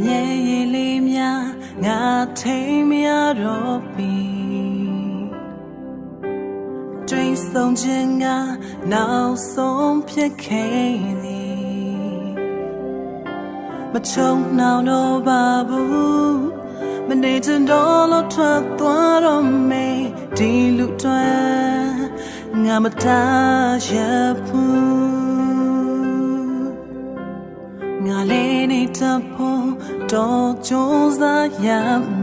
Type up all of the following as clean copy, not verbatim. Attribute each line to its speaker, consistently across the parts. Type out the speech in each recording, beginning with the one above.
Speaker 1: မြေရီလေးများငါထိန်မရတော့ပြီတွင်ဆုံးခြင်းကနောက်ဆုံးဖြစ်ခဲ့သည်မချုံနှောင်တော့ပါဘူးမနေချင်တော့လို့ထွက်သွားတော့မေးဒီလူတွေငါမတားရဘူးငါလေးနေတဲ့ဖို့တော့ကြိုးစားရ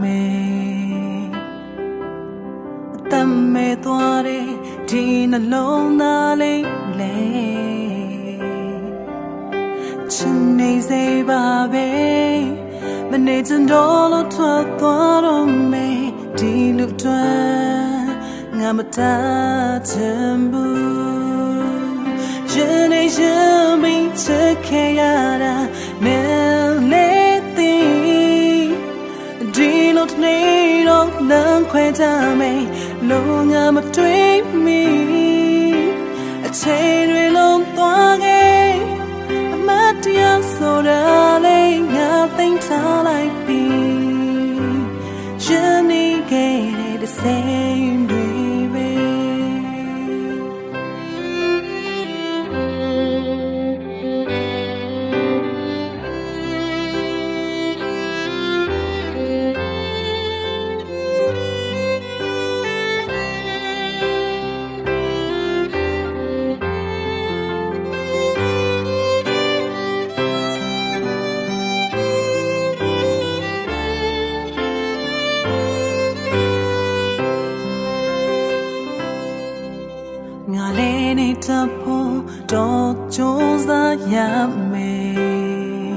Speaker 1: မယ်အသက်မဲ့သွားတဲ့ဒီနှလုံးသားလေးလေချင်နေစေပါပဲမနေချင်တော့လို့ထွက်သွားတော့မယ်ဒီလူတွေငါမတားချင်ဘူးရင်နေရင်မိချစ်ခဲ့ရတာမဲလေးသည်ဒီလိုတနေ့တော့လမ်းခွဲကြမယ်လုံးငါမတွေ့မီအချိန်တွေလုံးသွားခဲ့အမတ်တရားဆိုတာလေးငါသိမ်းထားလိုက်ပြီရင်နေခဲ့တဲ့ same တွေပဲငါလေးနေတဲ့ဖို့တော့ကြိုးစားရမယ်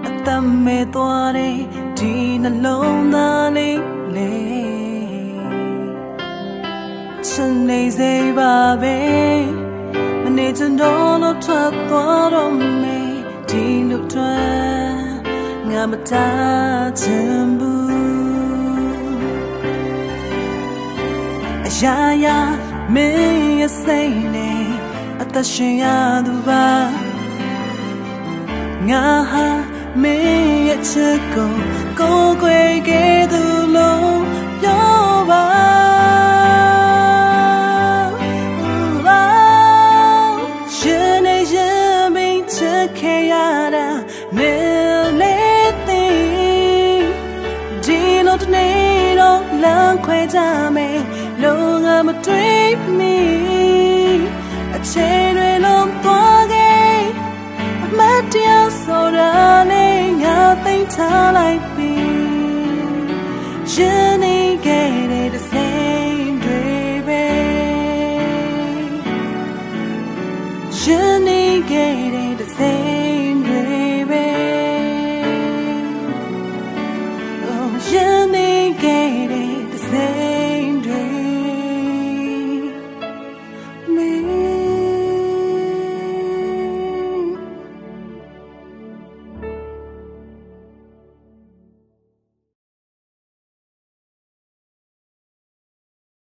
Speaker 1: အသက်မဲ့သွားတဲ့ဒီနှလုံးသားလေးလေချင်နေစေပါပဲမနေချင်တော့လို့ထွက်သွားတော့မယ်ဒီလူတွေငါမတားချင်ဘူးအရာရာမင်းရဲ့စိတ်နဲ့အသက်ရှင်ရသူပါငါဟာမင်းရဲ့ချစ်ကိုကိုယ်ွယ်ခဲ့သူလို့ပြောပါရှင်နဲ့ရင်မင်းချစ်ခဲ့ရတာမင်းလေးသိဒီလိုတနေ့တော့လမ်းခွဲကြမယ်လုံးငါမတွေ့မီအချိန်တွေလုံးသွားခဲ့အမတ်တရားဆိုတာလေးငါသိမ်းထားလိုက်ပြီရင်နေခဲ့